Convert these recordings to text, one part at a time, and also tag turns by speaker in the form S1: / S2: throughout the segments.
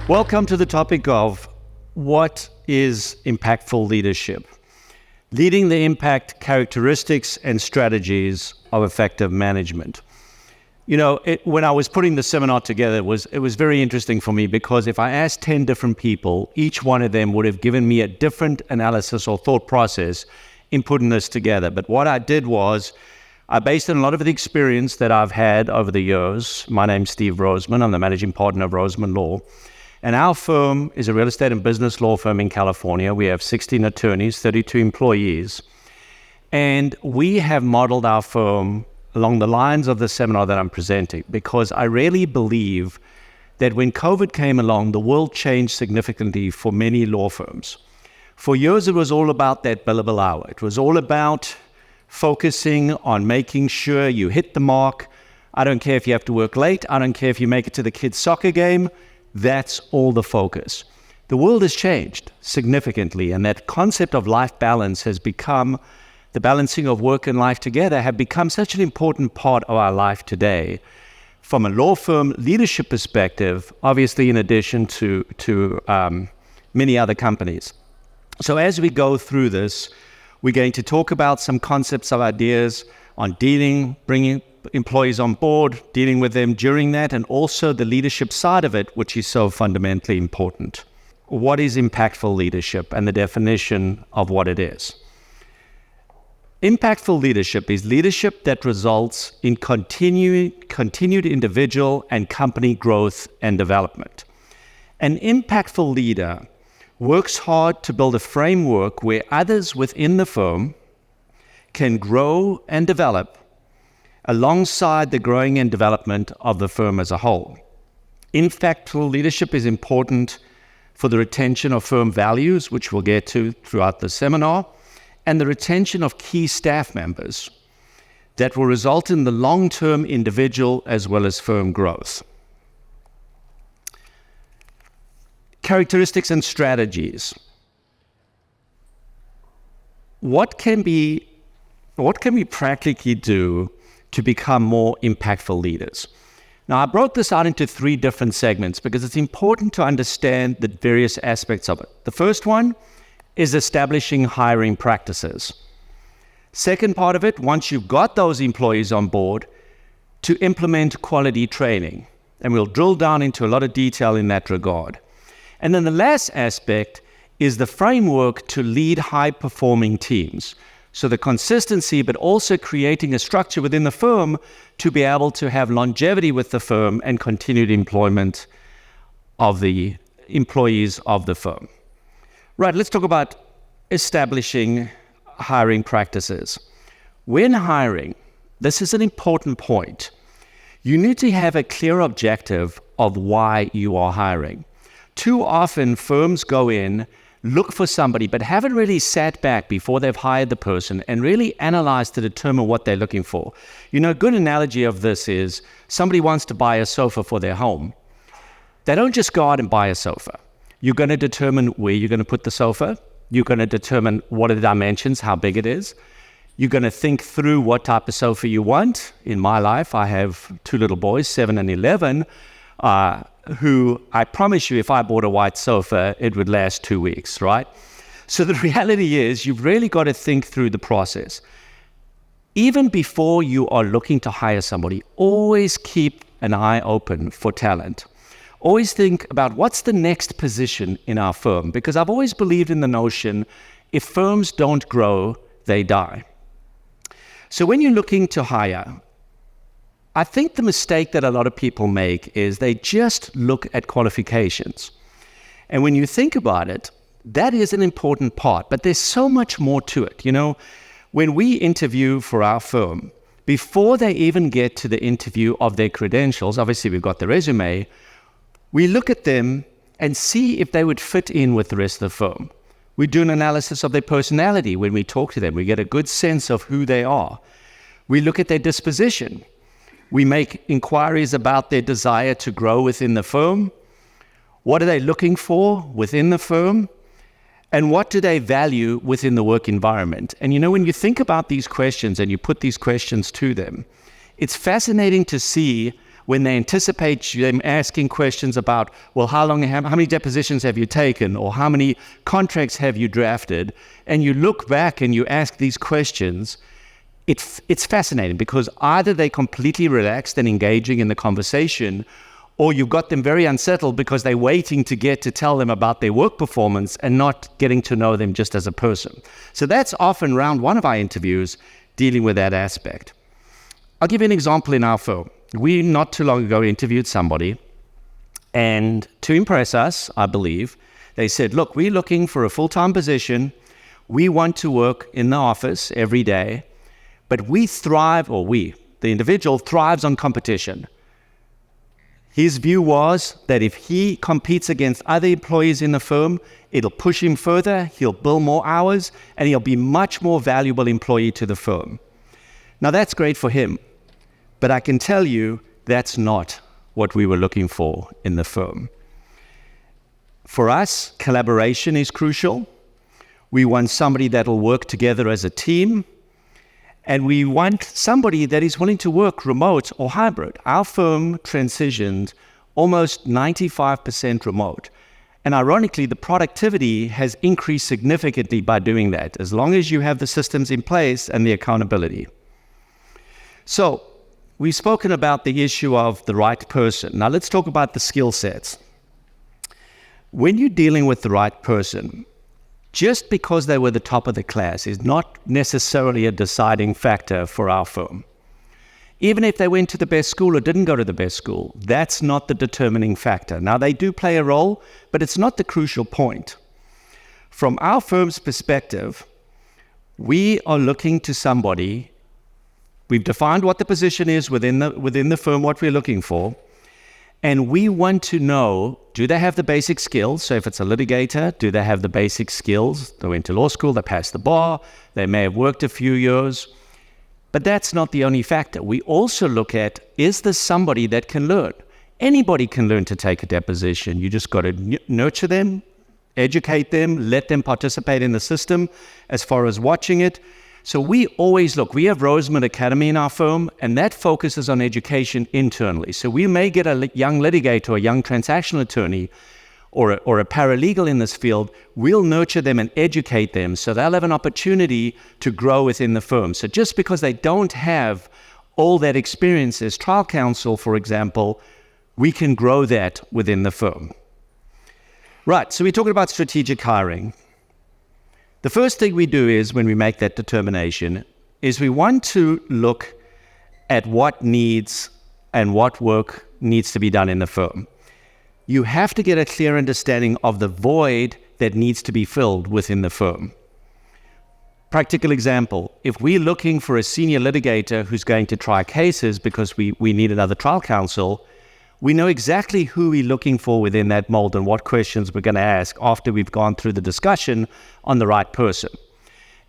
S1: Welcome to the topic of what is impactful leadership? Leading the impact, characteristics, and strategies of effective management. When I was putting the seminar together, it was very interesting for me because if I asked 10 different people, each one of them would have given me a different analysis or thought process in putting this together. But what I did was I based on a lot of the experience that I've had over the years. My name's Steve Roseman. I'm the managing partner of Roseman Law. And our firm is a real estate and business law firm in California. We have 16 attorneys, 32 employees. And we have modeled our firm along the lines of the seminar that I'm presenting because I really believe that when COVID came along, the world changed significantly for many law firms. For years, it was all about that billable hour. It was all about focusing on making sure you hit the mark. I don't care if you have to work late. I don't care if you make it to the kids' soccer game. That's all the focus. The world has changed significantly, and that concept of life balance has become, the balancing of work and life together have become such an important part of our life today. From a law firm leadership perspective, obviously in addition to many other companies. So as we go through this, we're going to talk about some concepts of ideas on bringing employees on board, dealing with them during that, and also the leadership side of it, which is so fundamentally important. What is impactful leadership and the definition of what it is? Impactful leadership is leadership that results in continued individual and company growth and development. An impactful leader works hard to build a framework where others within the firm can grow and develop alongside the growing and development of the firm as a whole. Impactful leadership is important for the retention of firm values, which we'll get to throughout the seminar, and the retention of key staff members that will result in the long-term individual as well as firm growth. Characteristics and strategies. What can we practically do to become more impactful leaders? Now, I broke this out into 3 different segments because it's important to understand the various aspects of it. The first one is establishing hiring practices. Second part of it, once you've got those employees on board, to implement quality training. And we'll drill down into a lot of detail in that regard. And then the last aspect is the framework to lead high-performing teams. So the consistency, but also creating a structure within the firm to be able to have longevity with the firm and continued employment of the employees of the firm. Right, let's talk about establishing hiring practices. When hiring, this is an important point. You need to have a clear objective of why you are hiring. Too often, firms go in, look for somebody, but haven't really sat back before they've hired the person and really analyzed to determine what they're looking for. A good analogy of this is somebody wants to buy a sofa for their home. They don't just go out and buy a sofa. You're going to determine where you're going to put the sofa. You're going to determine what are the dimensions, how big it is. You're going to think through what type of sofa you want. In my life, I have 2 little boys, 7 and 11, who I promise you, if I bought a white sofa, it would last 2 weeks, right? So the reality is you've really got to think through the process. Even before you are looking to hire somebody, always keep an eye open for talent. Always think about what's the next position in our firm, because I've always believed in the notion, if firms don't grow, they die. So when you're looking to hire, I think the mistake that a lot of people make is they just look at qualifications. And when you think about it, that is an important part, but there's so much more to it. When we interview for our firm, before they even get to the interview of their credentials, obviously we've got the resume, we look at them and see if they would fit in with the rest of the firm. We do an analysis of their personality when we talk to them. We get a good sense of who they are. We look at their disposition. We make inquiries about their desire to grow within the firm. What are they looking for within the firm? And what do they value within the work environment? And when you think about these questions and you put these questions to them, it's fascinating to see when they anticipate them asking questions about, well, how many depositions have you taken, or how many contracts have you drafted, and you look back and you ask these questions, it's fascinating, because either they're completely relaxed and engaging in the conversation, or you've got them very unsettled because they're waiting to get to tell them about their work performance and not getting to know them just as a person. So that's often round one of our interviews, dealing with that aspect. I'll give you an example in our firm. We not too long ago interviewed somebody, and to impress us, I believe, they said, look, we're looking for a full-time position. We want to work in the office every day, but the individual thrives on competition. His view was that if he competes against other employees in the firm, it'll push him further, he'll bill more hours, and he'll be much more valuable employee to the firm. Now that's great for him, but I can tell you that's not what we were looking for in the firm. For us, collaboration is crucial. We want somebody that'll work together as a team, and we want somebody that is willing to work remote or hybrid. Our firm transitioned almost 95% remote. And ironically, the productivity has increased significantly by doing that, as long as you have the systems in place and the accountability. So we've spoken about the issue of the right person. Now let's talk about the skill sets. When you're dealing with the right person, just because they were the top of the class is not necessarily a deciding factor for our firm. Even if they went to the best school or didn't go to the best school, that's not the determining factor. Now, they do play a role, but it's not the crucial point. From our firm's perspective, we are looking to somebody. We've defined what the position is within the firm, what we're looking for. And we want to know, do they have the basic skills? So if it's a litigator, do they have the basic skills? They went to law school, they passed the bar, they may have worked a few years. But that's not the only factor. We also look at, is this somebody that can learn? Anybody can learn to take a deposition. You just got to nurture them, educate them, let them participate in the system as far as watching it. So we always look, we have Rosemont Academy in our firm, and that focuses on education internally. So we may get a young litigator, a young transactional attorney, or a paralegal in this field. We'll nurture them and educate them so they'll have an opportunity to grow within the firm. So just because they don't have all that experience as trial counsel, for example, we can grow that within the firm. Right, so we're talking about strategic hiring. The first thing we do is, when we make that determination, is we want to look at what needs and what work needs to be done in the firm. You have to get a clear understanding of the void that needs to be filled within the firm. Practical example, if we're looking for a senior litigator who's going to try cases because we need another trial counsel, we know exactly who we're looking for within that mold and what questions we're going to ask after we've gone through the discussion on the right person.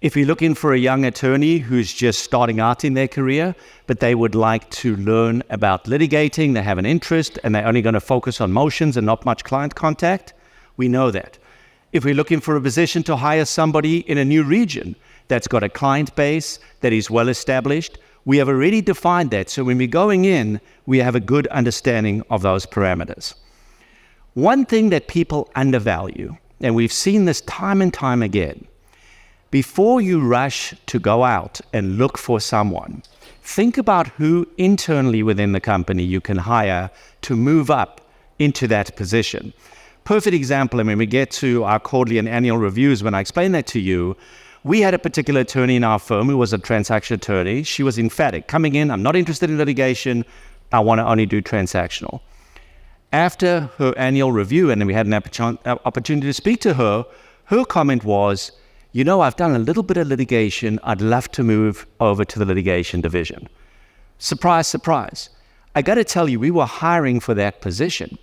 S1: If you're looking for a young attorney who's just starting out in their career, but they would like to learn about litigating, they have an interest, and they're only going to focus on motions and not much client contact, we know that. If we're looking for a position to hire somebody in a new region that's got a client base that is well established, we have already defined that. So when we're going in, we have a good understanding of those parameters. One thing that people undervalue, and we've seen this time and time again, before you rush to go out and look for someone, think about who internally within the company you can hire to move up into that position. Perfect example, and when we get to our quarterly and annual reviews, when I explain that to you, we had a particular attorney in our firm who was a transaction attorney. She was emphatic, coming in, I'm not interested in litigation, I want to only do transactional. After her annual review, and then we had an opportunity to speak to her, her comment was, you know, I've done a little bit of litigation, I'd love to move over to the litigation division. Surprise, surprise. I got to tell you, we were hiring for that position,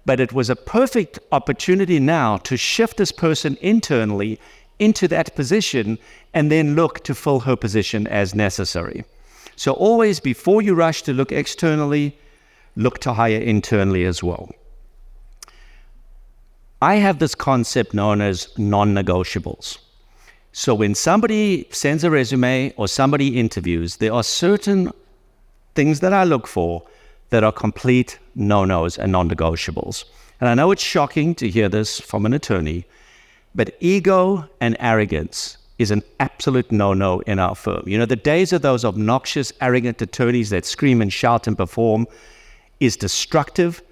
S1: but it was a perfect opportunity now to shift this person internally into that position and then look to fill her position as necessary. So always, before you rush to look externally, look to hire internally as well. I have this concept known as non-negotiables. So when somebody sends a resume or somebody interviews, there are certain things that I look for, that are complete no-nos and non-negotiables. And I know it's shocking to hear this from an attorney, but ego and arrogance is an absolute no-no in our firm. You know, the days of those obnoxious, arrogant attorneys that scream and shout and perform is destructive,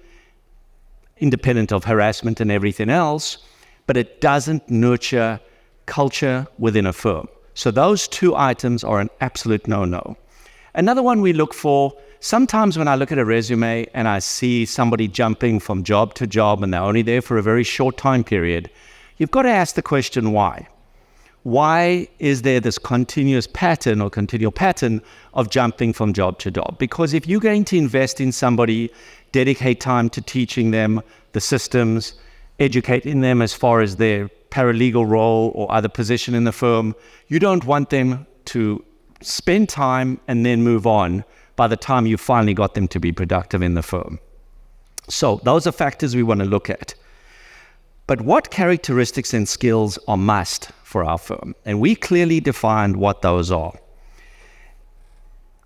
S1: independent of harassment and everything else, but it doesn't nurture culture within a firm. So those two items are an absolute no-no. Another one we look for, sometimes when I look at a resume and I see somebody jumping from job to job and they're only there for a very short time period, you've got to ask the question, why? Why is there this continual pattern of jumping from job to job? Because if you're going to invest in somebody, dedicate time to teaching them the systems, educating them as far as their paralegal role or other position in the firm, you don't want them to spend time and then move on by the time you finally got them to be productive in the firm. So those are factors we want to look at. But what characteristics and skills are must for our firm? And we clearly defined what those are.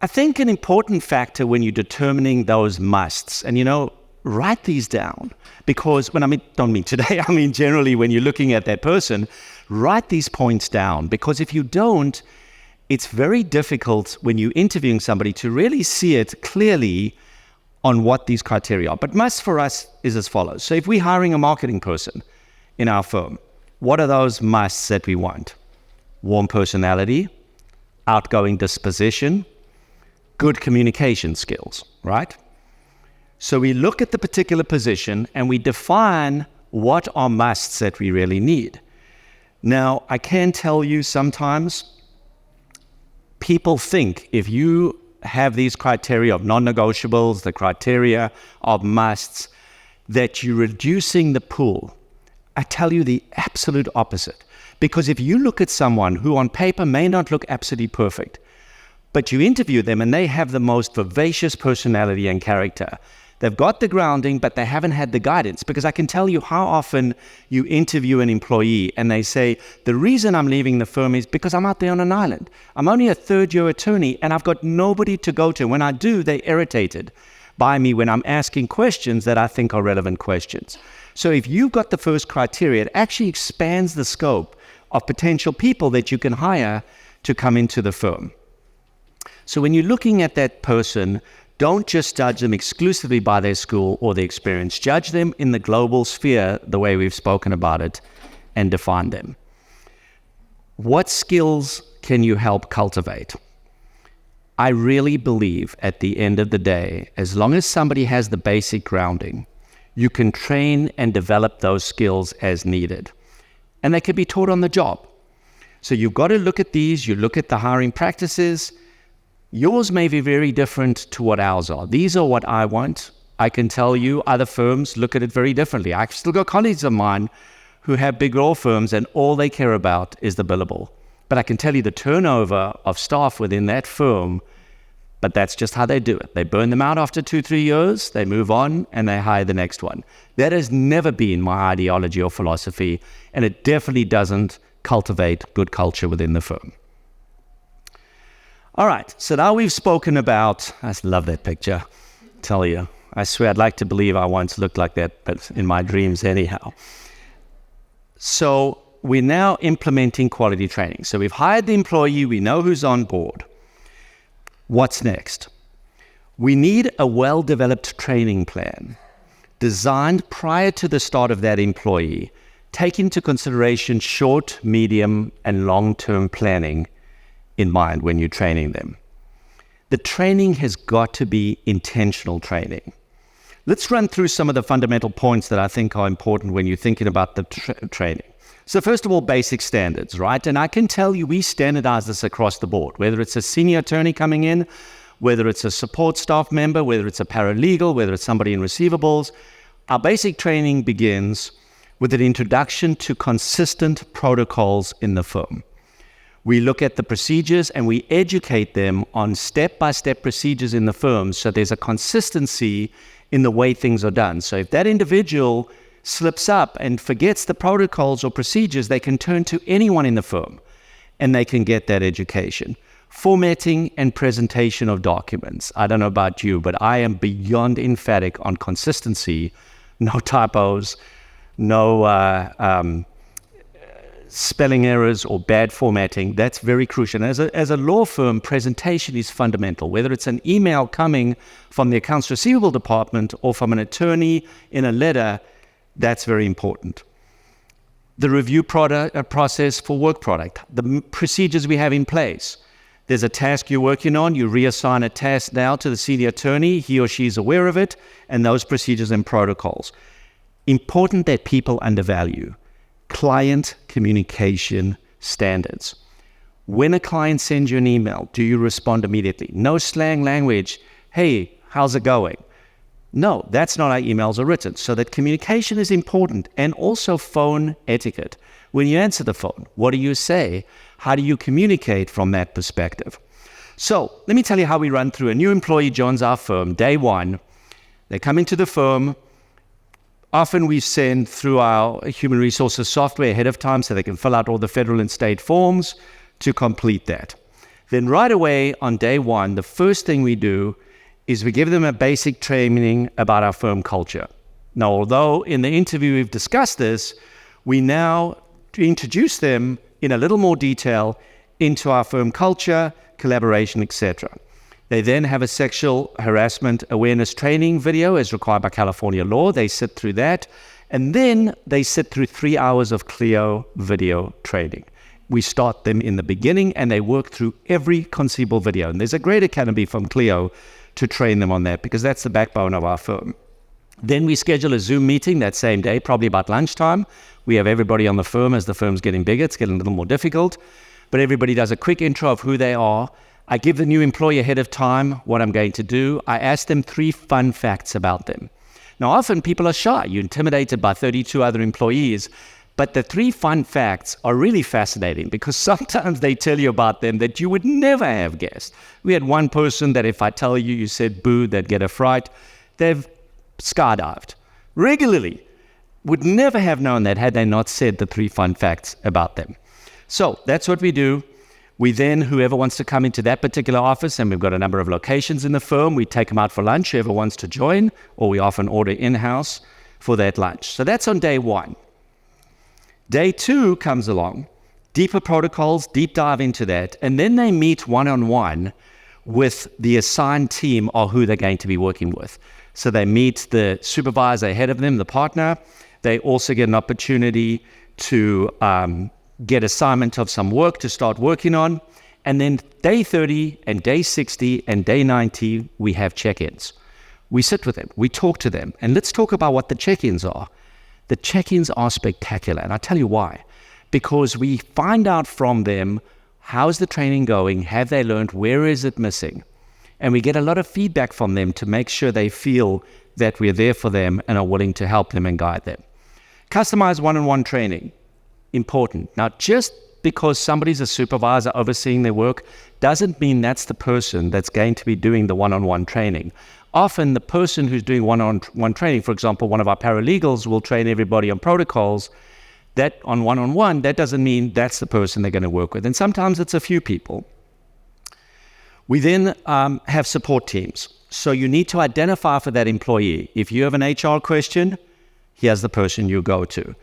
S1: I think an important factor when you're determining those musts, and write these down, because don't mean today, I mean generally when you're looking at that person, write these points down, because if you don't, it's very difficult when you're interviewing somebody to really see it clearly on what these criteria are. But must for us is as follows. So if we're hiring a marketing person in our firm, what are those musts that we want? Warm personality, outgoing disposition, good communication skills, right? So we look at the particular position and we define what are musts that we really need. Now, I can tell you sometimes people think if you have these criteria of non-negotiables, the criteria of musts, that you're reducing the pool. I tell you the absolute opposite. Because if you look at someone who on paper may not look absolutely perfect, but you interview them and they have the most vivacious personality and character, they've got the grounding, but they haven't had the guidance. Because I can tell you how often you interview an employee and they say, the reason I'm leaving the firm is because I'm out there on an island. I'm only a third-year attorney and I've got nobody to go to. When I do, they're irritated by me when I'm asking questions that I think are relevant questions. So if you've got the first criteria, it actually expands the scope of potential people that you can hire to come into the firm. So when you're looking at that person, don't just judge them exclusively by their school or their experience. Judge them in the global sphere, the way we've spoken about it, and define them. What skills can you help cultivate? I really believe at the end of the day, as long as somebody has the basic grounding, you can train and develop those skills as needed. And they can be taught on the job. So you've got to look at these, you look at the hiring practices. Yours may be very different to what ours are. These are what I want. I can tell you other firms look at it very differently. I've still got colleagues of mine who have big law firms and all they care about is the billable. But I can tell you the turnover of staff within that firm, but that's just how they do it. They burn them out after 2-3 years, they move on, and they hire the next one. That has never been my ideology or philosophy, and it definitely doesn't cultivate good culture within the firm. All right, so now we've spoken about, I love that picture, tell you. I swear I'd like to believe I once looked like that, but in my dreams anyhow. So we're now implementing quality training. So we've hired the employee, we know who's on board. What's next? We need a well-developed training plan designed prior to the start of that employee, take into consideration short, medium, and long-term planning in mind when you're training them. The training has got to be intentional training. Let's run through some of the fundamental points that I think are important when you're thinking about the training. So first of all, basic standards, right? And I can tell you we standardize this across the board, whether it's a senior attorney coming in, whether it's a support staff member, whether it's a paralegal, whether it's somebody in receivables. Our basic training begins with an introduction to consistent protocols in the firm. We look at the procedures and we educate them on step-by-step procedures in the firm so there's a consistency in the way things are done. So if that individual slips up and forgets the protocols or procedures, they can turn to anyone in the firm and they can get that education. Formatting and presentation of documents. I don't know about you, but I am beyond emphatic on consistency. No typos, no spelling errors or bad formatting. That's very crucial. And as a law firm, presentation is fundamental. Whether it's an email coming from the accounts receivable department or from an attorney in a letter, that's very important. The review process for work product, the procedures we have in place. There's a task you're working on, you reassign a task now to the senior attorney, he or she is aware of it, and those procedures and protocols. Important that people undervalue client communication standards. When a client sends you an email, do you respond immediately? No slang language, hey, how's it going? No, that's not how emails are written. So that communication is important, and also phone etiquette. When you answer the phone, what do you say? How do you communicate from that perspective? So let me tell you how we run through. A new employee joins our firm day one. They come into the firm. Often we send through our human resources software ahead of time so they can fill out all the federal and state forms to complete that. Then right away on day one, the first thing we do is we give them a basic training about our firm culture. Now, although in the interview we've discussed this, we now introduce them in a little more detail into our firm culture, collaboration, etc. They then have a sexual harassment awareness training video as required by California law. They sit through that, and then they sit through 3 hours of Clio video training. We start them in the beginning, and they work through every conceivable video. And there's a great academy from Clio to train them on that, because that's the backbone of our firm. Then we schedule a Zoom meeting that same day, probably about lunchtime. We have everybody on the firm. As the firm's getting bigger, it's getting a little more difficult. But everybody does a quick intro of who they are. I give the new employee ahead of time what I'm going to do. I ask them 3 fun facts about them. Now, often people are shy. You're intimidated by 32 other employees. But the 3 fun facts are really fascinating, because sometimes they tell you about them that you would never have guessed. We had one person that if I tell you, you said boo, they'd get a fright. They've skydived regularly. Would never have known that had they not said the 3 fun facts about them. So that's what we do. We then, whoever wants to come into that particular office, and we've got a number of locations in the firm, we take them out for lunch, whoever wants to join, or we often order in-house for that lunch. So that's on day one. Day 2 comes along, deeper protocols, deep dive into that, and then they meet one-on-one with the assigned team or who they're going to be working with. So they meet the supervisor ahead of them, the partner. They also get an opportunity to get assignment of some work to start working on. And then day 30 and day 60 and day 90, we have check-ins. We sit with them, we talk to them, and let's talk about what the check-ins are. The check-ins are spectacular, and I'll tell you why. Because we find out from them, how's the training going? Have they learned? Where is it missing? And we get a lot of feedback from them to make sure they feel that we're there for them and are willing to help them and guide them. Customized one-on-one training, important. Now, just because somebody's a supervisor overseeing their work doesn't mean that's the person that's going to be doing the one-on-one training. Often the person who's doing one-on-one training, for example, one of our paralegals will train everybody on protocols. That on one-on-one, that doesn't mean that's the person they're going to work with. And sometimes it's a few people. We then have support teams. So you need to identify for that employee. If you have an HR question, here's the person you go to.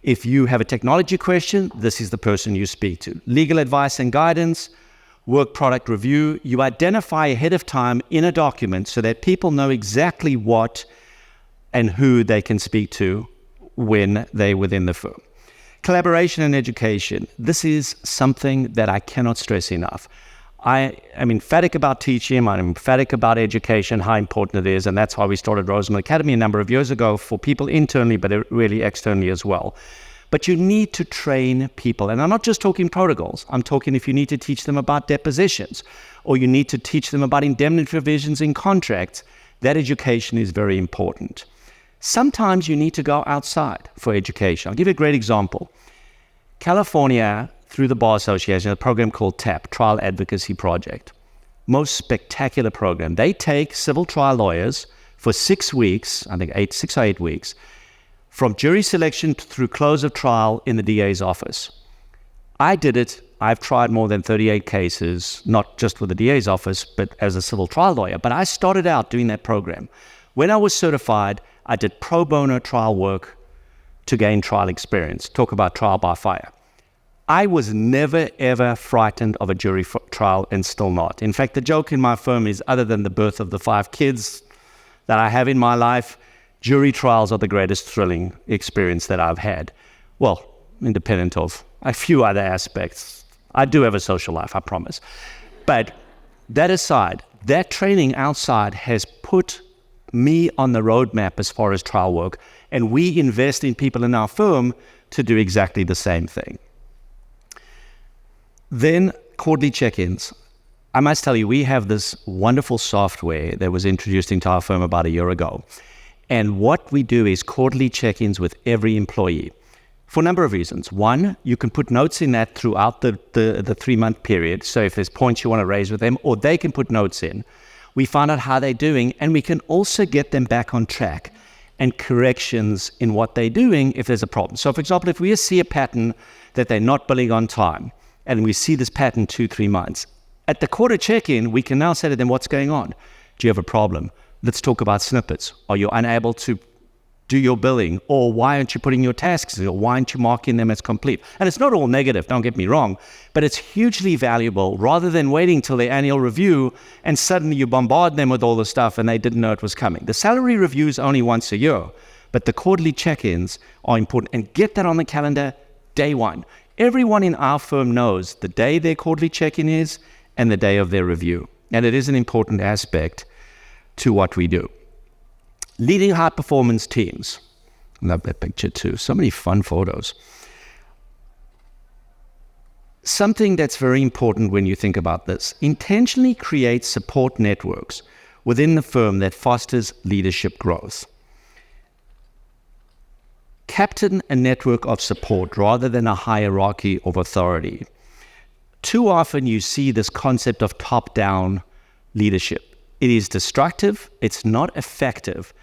S1: If you have a technology question, this is the person you speak to. Legal advice and guidance, work product review, you identify ahead of time in a document so that people know exactly what and who they can speak to when they're within the firm. Collaboration and education. This is something that I cannot stress enough. I am emphatic about teaching, I'm emphatic about education, how important it is, and that's why we started Rosenthal Academy a number of years ago for people internally, but really externally as well. But you need to train people, and I'm not just talking protocols. I'm talking if you need to teach them about depositions, or you need to teach them about indemnity provisions in contracts, that education is very important. Sometimes you need to go outside for education. I'll give you a great example. California, through the Bar Association, a program called TAP, Trial Advocacy Project. Most spectacular program. They take civil trial lawyers for 6 weeks, I think 6 or 8 weeks, from jury selection through close of trial in the DA's office. I did it I've tried more than 38 cases, not just with the DA's office, but as a civil trial lawyer. But I started out doing that program. When I was certified, I did pro bono trial work to gain trial experience. Talk about trial by fire. I was never, ever frightened of a jury trial, and still not. In fact, the joke in my firm is, other than the birth of the 5 kids that I have in my life, jury trials are the greatest thrilling experience that I've had. Well, independent of a few other aspects. I do have a social life, I promise. But that aside, that training outside has put me on the roadmap as far as trial work, and we invest in people in our firm to do exactly the same thing. Then quarterly check-ins. I must tell you, we have this wonderful software that was introduced into our firm about a year ago. And what we do is quarterly check-ins with every employee for a number of reasons. One, you can put notes in that throughout the 3-month period. So if there's points you want to raise with them, or they can put notes in, we find out how they're doing, and we can also get them back on track and corrections in what they're doing if there's a problem. So for example, if we see a pattern that they're not billing on time, and we see this pattern 2-3 months, at the quarter check-in, we can now say to them, what's going on? Do you have a problem? Let's talk about snippets. Are you unable to do your billing? Or why aren't you putting your tasks in? Or why aren't you marking them as complete? And it's not all negative, don't get me wrong, but it's hugely valuable rather than waiting till their annual review and suddenly you bombard them with all the stuff and they didn't know it was coming. The salary review is only once a year, but the quarterly check-ins are important, and get that on the calendar day one. Everyone in our firm knows the day their quarterly check-in is and the day of their review. And it is an important aspect to what we do. Leading high-performance teams. Love that picture too. So many fun photos. Something that's very important when you think about this: intentionally create support networks within the firm that fosters leadership growth. Captain a network of support rather than a hierarchy of authority. Too often you see this concept of top-down leadership. It is destructive, it's not effective.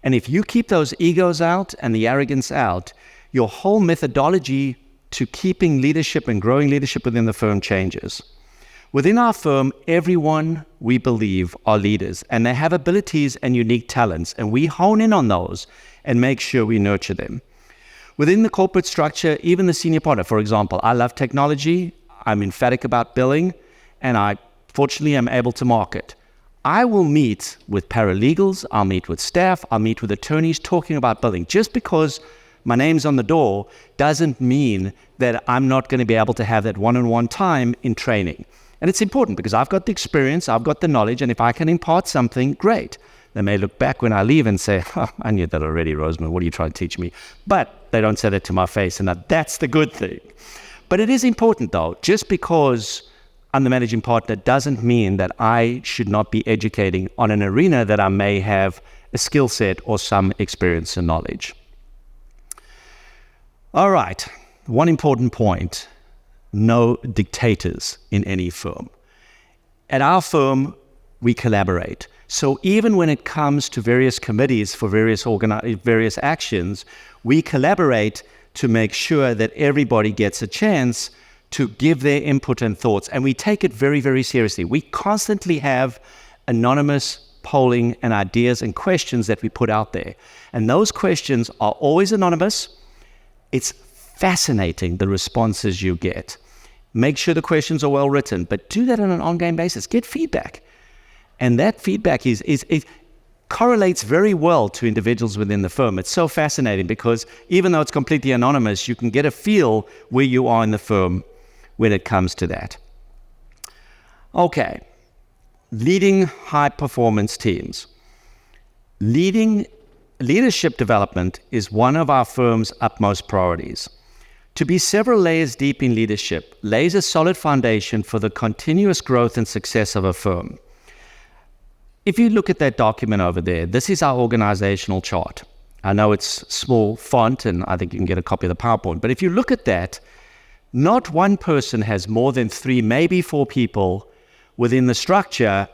S1: And if you keep those egos out and the arrogance out, your whole methodology to keeping leadership and growing leadership within the firm changes. Within our firm, everyone, we believe, are leaders, and they have abilities and unique talents, and we hone in on those and make sure we nurture them. Within the corporate structure, even the senior partner, for example, I love technology, I'm emphatic about billing, and I fortunately am able to market. I will meet with paralegals, I'll meet with staff, I'll meet with attorneys talking about billing. Just because my name's on the door doesn't mean that I'm not going to be able to have that one-on-one time in training. And it's important because I've got the experience, I've got the knowledge, and if I can impart something, great. They may look back when I leave and say, I knew that already, Rosemond, what are you trying to teach me? But they don't say that to my face, and that's the good thing. But it is important though, just because I'm the managing partner doesn't mean that I should not be educating on an arena that I may have a skill set or some experience and knowledge. All right, one important point: no dictators in any firm. At our firm, we collaborate. So even when it comes to various committees for various actions, we collaborate to make sure that everybody gets a chance to give their input and thoughts. And we take it very, very seriously. We constantly have anonymous polling and ideas and questions that we put out there. And those questions are always anonymous. It's fascinating, the responses you get. Make sure the questions are well written, but do that on an ongoing basis. Get feedback. And that feedback it correlates very well to individuals within the firm. It's so fascinating because even though it's completely anonymous, you can get a feel where you are in the firm when it comes to that. Okay, leading high-performance teams. Leadership development is one of our firm's utmost priorities. To be several layers deep in leadership lays a solid foundation for the continuous growth and success of a firm. If you look at that document over there, this is our organizational chart. I know it's small font, and I think you can get a copy of the PowerPoint, but if you look at that, not one person has more than 3, maybe 4 people within the structure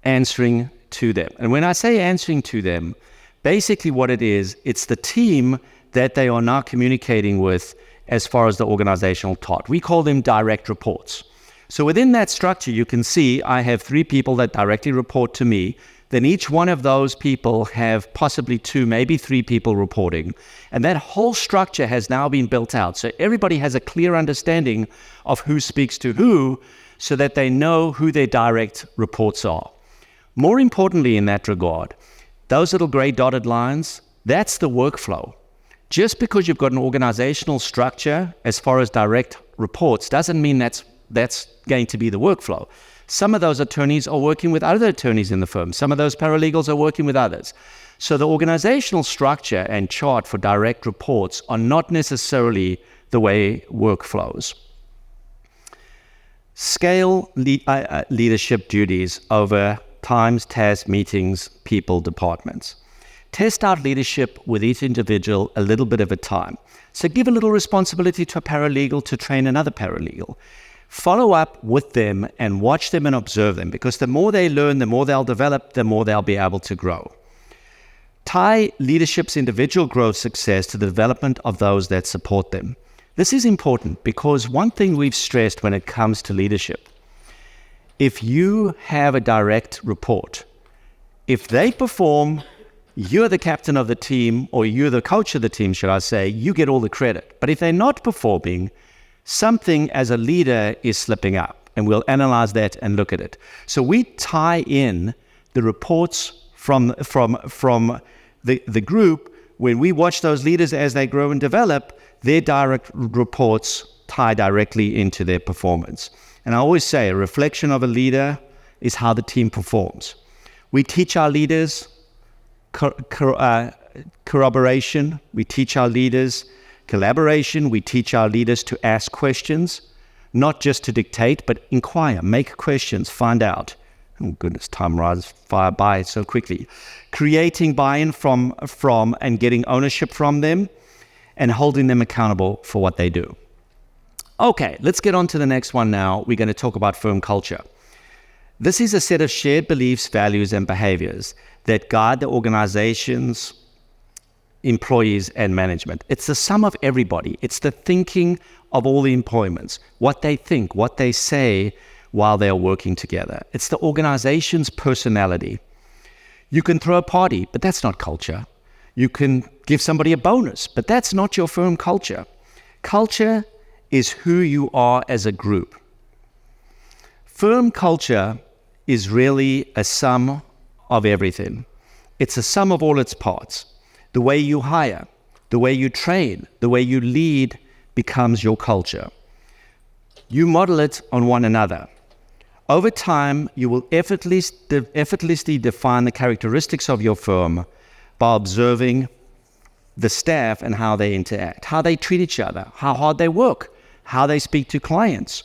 S1: answering to them. And when I say answering to them, basically what it is, it's the team that they are now communicating with as far as the organizational chart. We call them direct reports. So within that structure, you can see I have 3 people that directly report to me. Then each one of those people have possibly 2, maybe 3 people reporting. And that whole structure has now been built out. So everybody has a clear understanding of who speaks to who so that they know who their direct reports are. More importantly in that regard, those little gray dotted lines, that's the workflow. Just because you've got an organizational structure as far as direct reports doesn't mean that's going to be the workflow. Some of those attorneys are working with other attorneys in the firm. Some of those paralegals are working with others. So the organizational structure and chart for direct reports are not necessarily the way work flows. Scale leadership duties over times, tasks, meetings, people, departments. Test out leadership with each individual a little bit of a time. So give a little responsibility to a paralegal to train another paralegal. Follow up with them and watch them and observe them, because the more they learn, the more they'll develop, the more they'll be able to grow. Tie leadership's individual growth success to the development of those that support them. This is important because one thing we've stressed when it comes to leadership, if you have a direct report, if they perform, you're the captain of the team, or you're the coach of the team, should I say, you get all the credit. But if they're not performing, something as a leader is slipping up, and we'll analyze that and look at it. So we tie in the reports from the group. When we watch those leaders as they grow and develop, their direct reports tie directly into their performance. And I always say a reflection of a leader is how the team performs. We teach our leaders corroboration. We teach our leaders collaboration. We teach our leaders to ask questions, not just to dictate, but inquire, make questions, find out. Oh goodness, time rises fire by so quickly. Creating buy-in from and getting ownership from them and holding them accountable for what they do. Okay, let's get on to the next one now. We're going to talk about firm culture. This is a set of shared beliefs, values, and behaviors that guide the organization's employees and management. It's the sum of everybody. It's the thinking of all the employments, what they think, what they say while they're working together. It's the organization's personality. You can throw a party, but that's not culture. You can give somebody a bonus, but that's not your firm culture. Culture is who you are as a group. Firm culture is really a sum of everything. It's a sum of all its parts. The way you hire, the way you train, the way you lead becomes your culture. You model it on one another. Over time, you will effortlessly define the characteristics of your firm by observing the staff and how they interact, how they treat each other, how hard they work, how they speak to clients.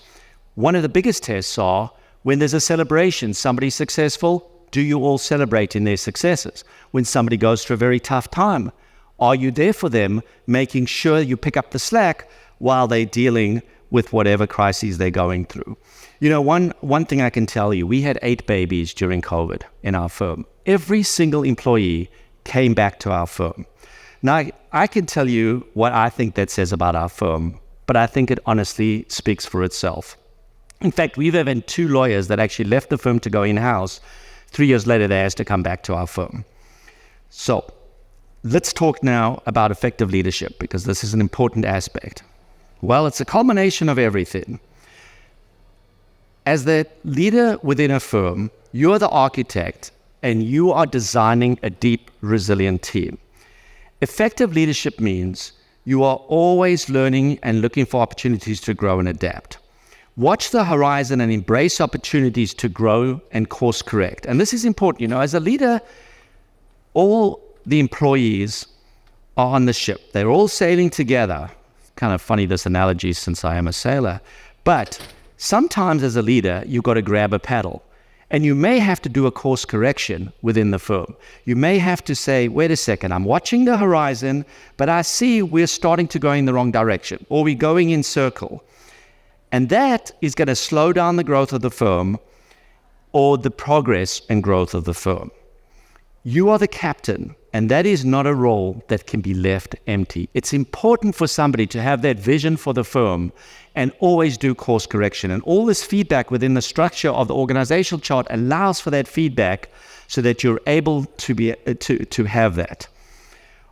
S1: One of the biggest tests are when there's a celebration, somebody's successful, do you all celebrate in their successes? When somebody goes through a very tough time, are you there for them, making sure you pick up the slack while they're dealing with whatever crises they're going through? You know, one thing I can tell you, we had 8 babies during COVID in our firm. Every single employee came back to our firm. Now, I can tell you what I think that says about our firm, but I think it honestly speaks for itself. In fact, we've had 2 lawyers that actually left the firm to go in-house. 3 years later, they asked to come back to our firm. So let's talk now about effective leadership, because this is an important aspect. Well, it's a culmination of everything. As the leader within a firm, you're the architect and you are designing a deep, resilient team. Effective leadership means you are always learning and looking for opportunities to grow and adapt. Watch the horizon and embrace opportunities to grow and course correct. And this is important. You know, as a leader, all the employees are on the ship. They're all sailing together. Kind of funny, this analogy, since I am a sailor. But sometimes as a leader, you've got to grab a paddle. And you may have to do a course correction within the firm. You may have to say, wait a second, I'm watching the horizon, but I see we're starting to go in the wrong direction, or we're going in circle. And that is going to slow down the growth of the firm or the progress and growth of the firm. You are the captain And that is not a role that can be left empty. It's important for somebody to have that vision for the firm and always do course correction. And all this feedback within the structure of the organizational chart allows for that feedback so that you're able to have that.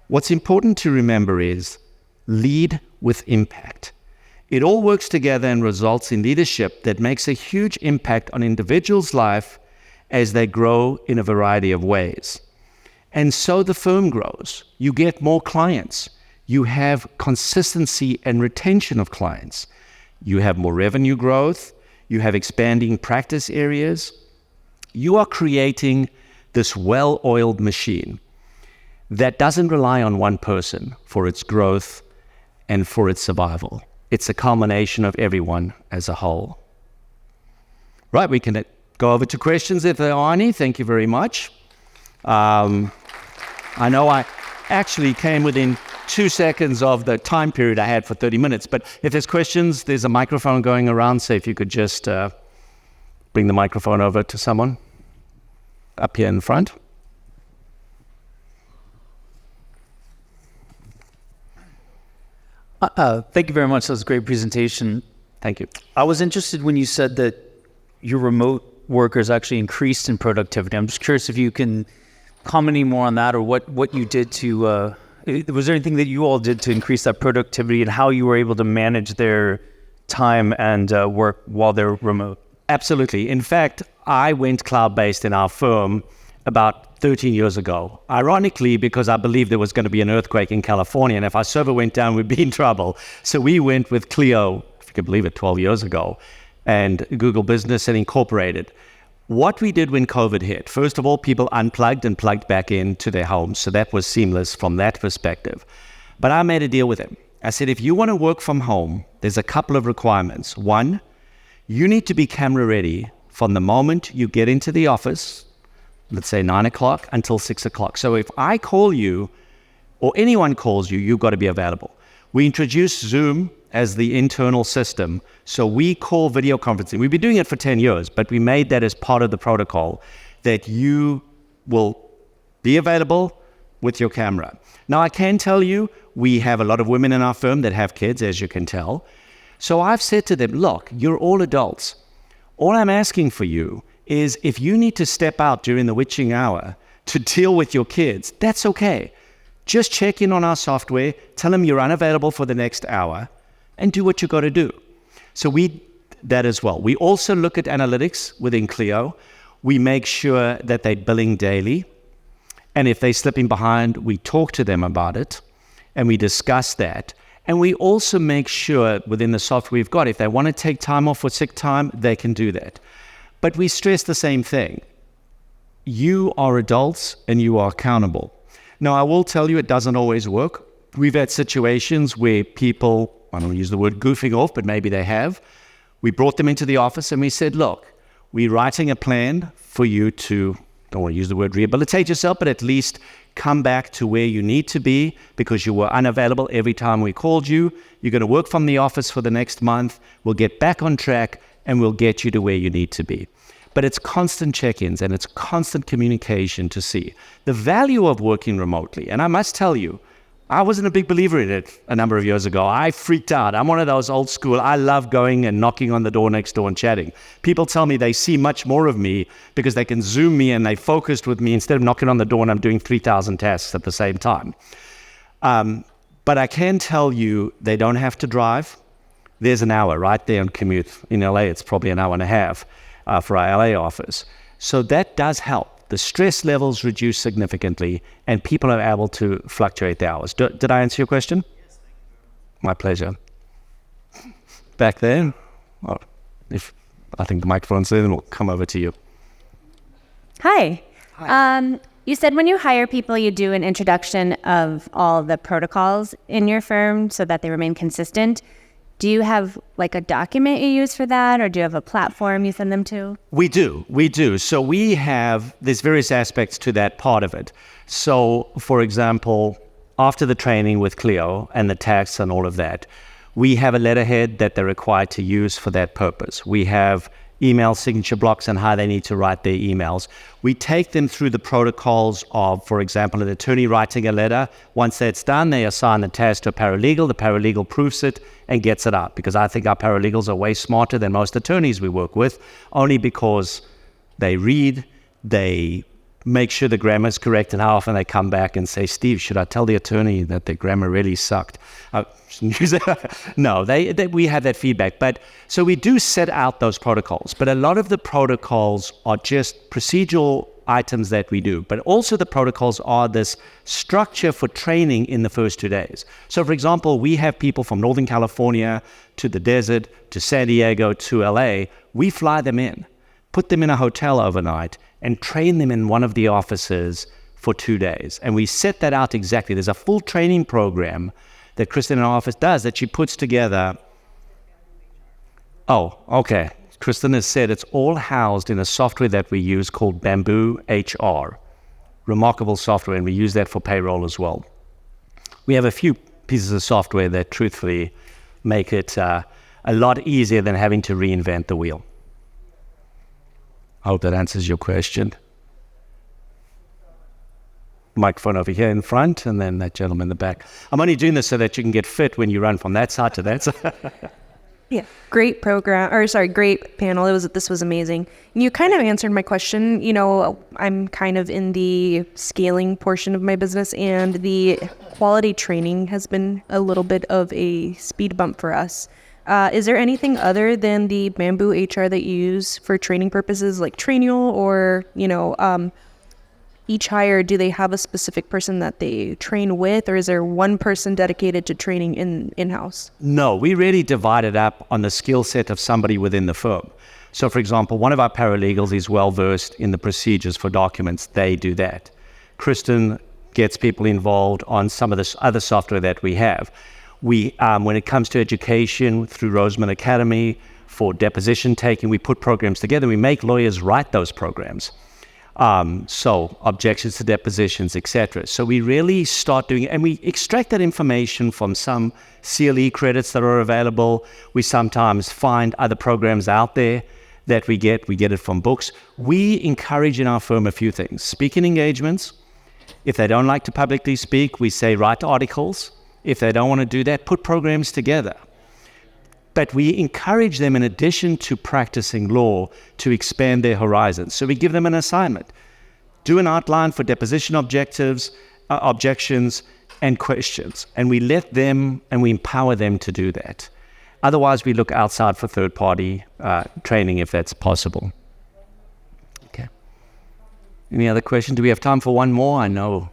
S1: What's important to remember is lead with impact. It all works together and results in leadership that makes a huge impact on individuals' life as they grow in a variety of ways. And so the firm grows. You get more clients. You have consistency and retention of clients. You have more revenue growth. You have expanding practice areas. You are creating this well-oiled machine that doesn't rely on one person for its growth and for its survival. It's a culmination of everyone as a whole. Right, we can go over to questions if there are any. Thank you very much. I know I actually came within 2 seconds of the time period I had for 30 minutes, but if there's questions, there's a microphone going around, so if you could just bring the microphone over to someone up here in front.
S2: Thank you very much. That was a great presentation.
S1: Thank you.
S2: I was interested when you said that your remote workers actually increased in productivity. I'm just curious if you can comment any more on that, or what you did to, was there anything that you all did to increase that productivity and how you were able to manage their time and work while they're remote?
S1: Absolutely. In fact, I went cloud-based in our firm about 13 years ago. Ironically, because I believed there was going to be an earthquake in California, and if our server went down, we'd be in trouble. So we went with Clio, if you can believe it, 12 years ago, and Google Business and Incorporated. What we did when COVID hit, first of all, people unplugged and plugged back into their homes. So that was seamless from that perspective. But I made a deal with them. I said, if you want to work from home, there's a couple of requirements. One, you need to be camera ready from the moment you get into the office, let's say 9 o'clock until 6 o'clock. So if I call you or anyone calls you, you've got to be available. We introduced Zoom as the internal system. So we call video conferencing. We've been doing it for 10 years, but we made that as part of the protocol that you will be available with your camera. Now, I can tell you, we have a lot of women in our firm that have kids, as you can tell. So I've said to them, look, you're all adults. All I'm asking for you is if you need to step out during the witching hour to deal with your kids, that's okay. Just check in on our software, tell them you're unavailable for the next hour, and do what you got to do. So we that as well. We also look at analytics within Clio. We make sure that they're billing daily. And if they're slipping behind, we talk to them about it and we discuss that. And we also make sure within the software we've got, if they want to take time off for sick time, they can do that. But we stress the same thing. You are adults and you are accountable. Now, I will tell you it doesn't always work. We've had situations where people, I don't use the word goofing off, but maybe they have. We brought them into the office and we said, look, we're writing a plan for you to, don't want to use the word rehabilitate yourself, but at least come back to where you need to be because you were unavailable every time we called you. You're going to work from the office for the next month. We'll get back on track and we'll get you to where you need to be. But it's constant check-ins and it's constant communication to see the value of working remotely. And I must tell you, I wasn't a big believer in it a number of years ago. I freaked out. I'm one of those old school. I love going and knocking on the door next door and chatting. People tell me they see much more of me because they can Zoom me and they focused with me instead of knocking on the door and I'm doing 3,000 tasks at the same time. But I can tell you they don't have to drive. There's an hour right there on commute. In LA, it's probably an hour and a half for our LA office. So that does help. The stress levels reduce significantly and people are able to fluctuate the hours. Did I answer your question? Yes, thank you. My pleasure. Back there. Oh, if I think the microphone's there, then we'll come over to you.
S3: Hi. You said when you hire people, you do an introduction of all the protocols in your firm so that they remain consistent. Do you have like a document you use for that, or do you have a platform you send them to?
S1: We do. So we have, there's various aspects to that part of it. So for example, after the training with Clio and the tax and all of that, We have a letterhead that they're required to use for that purpose. We have email signature blocks and how they need to write their emails. We take them through the protocols of, for example, an attorney writing a letter. Once that's done, they assign the task to a paralegal. The paralegal proofs it and gets it out, because I think our paralegals are way smarter than most attorneys we work with, only because they read, they make sure the grammar is correct, and how often they come back and say, Steve, should I tell the attorney that the grammar really sucked? No, we have that feedback. But so we do set out those protocols, but a lot of the protocols are just procedural items that we do, but also the protocols are this structure for training in the first 2 days. So for example, we have people from Northern California to the desert, to San Diego, to LA. We fly them in, put them in a hotel overnight, and train them in one of the offices for 2 days. And we set that out exactly. There's a full training program that Kristen in our office does that she puts together. Oh, okay. Kristen has said it's all housed in a software that we use called Bamboo HR. Remarkable software, and we use that for payroll as well. We have a few pieces of software that truthfully make it a lot easier than having to reinvent the wheel. I hope that answers your question. Microphone over here in front, and then that gentleman in the back. I'm only doing this so that you can get fit when you run from that side to that side.
S4: Yeah, great great panel. This was amazing. You kind of answered my question. You know, I'm kind of in the scaling portion of my business, and the quality training has been a little bit of a speed bump for us. Is there anything other than the Bamboo HR that you use for training purposes, like Trainial, or, each hire, do they have a specific person that they train with, or is there one person dedicated to training in-house?
S1: No, we really divide it up on the skill set of somebody within the firm. So for example, one of our paralegals is well versed in the procedures for documents. They do that. Kristen gets people involved on some of this other software that we have. We, when it comes to education through Roseman Academy for deposition taking, we put programs together. We make lawyers write those programs. So objections to depositions, etc. So we really start doing it, and we extract that information from some CLE credits that are available. We sometimes find other programs out there that we get it from books. We encourage in our firm a few things. Speaking engagements. If they don't like to publicly speak, we say write articles. If they don't want to do that, put programs together. But we encourage them, in addition to practicing law, to expand their horizons. So we give them an assignment. Do an outline for deposition objectives, objections, and questions. And we let them, and we empower them to do that. Otherwise, we look outside for third-party training if that's possible. Okay. Any other questions? Do we have time for one more? I know.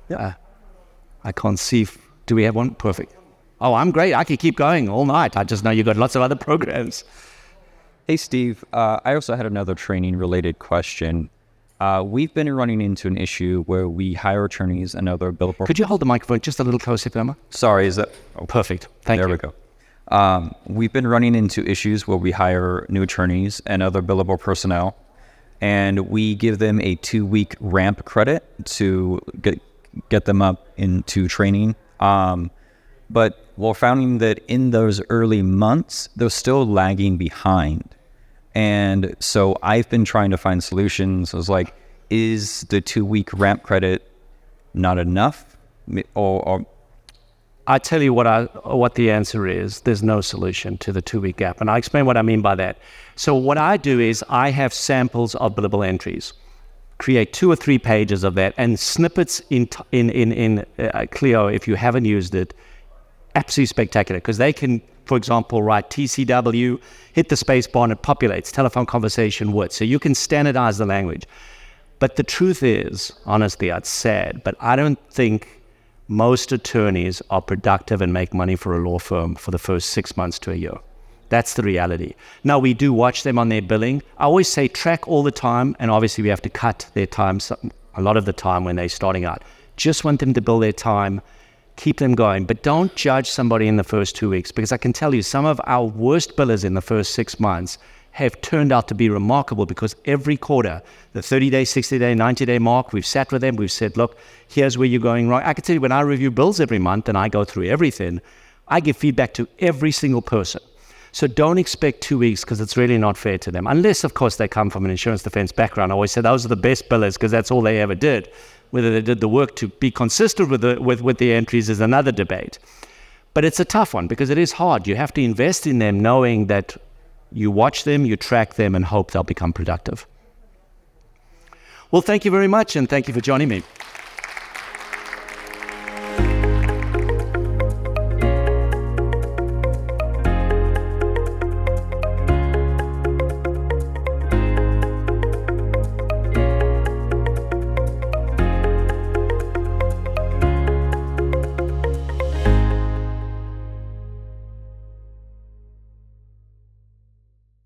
S1: I can't see. Do we have one? Perfect. Oh, I'm great. I could keep going all night. I just know you've got lots of other programs.
S5: Hey, Steve. I also had another training-related question. We've been running into an issue where we hire attorneys and other billable...
S1: Could you hold the microphone just a little closer, Emma?
S5: Sorry, is that...
S1: Oh, perfect. Thank you.
S5: There we go. We've been running into issues where we hire new attorneys and other billable personnel, and we give them a 2-week ramp credit to get them up into training. But we're finding that in those early months, they're still lagging behind. And so I've been trying to find solutions. I was like, is the 2-week ramp credit not enough? Or
S1: I tell you what the answer is. There's no solution to the 2-week gap. And I'll explain what I mean by that. So what I do is I have samples of billable entries, create 2 or 3 pages of that, and snippets in Clio, if you haven't used it, absolutely spectacular, because they can, for example, write TCW, hit the space bar, and it populates telephone conversation words. So you can standardize the language. But the truth is, honestly, it's sad, but I don't think most attorneys are productive and make money for a law firm for the first 6 months to a year. That's the reality. Now, we do watch them on their billing. I always say track all the time, and obviously we have to cut their time a lot of the time when they're starting out. Just want them to bill their time, keep them going, but don't judge somebody in the first 2 weeks, because I can tell you some of our worst billers in the first 6 months have turned out to be remarkable, because every quarter, the 30-day, 60-day, 90-day mark, we've sat with them, we've said, look, here's where you're going wrong. I can tell you when I review bills every month and I go through everything, I give feedback to every single person. So don't expect 2 weeks because it's really not fair to them. Unless, of course, they come from an insurance defense background. I always say those are the best billers because that's all they ever did. Whether they did the work to be consistent with the entries is another debate. But it's a tough one because it is hard. You have to invest in them knowing that you watch them, you track them, and hope they'll become productive. Well, thank you very much, and thank you for joining me.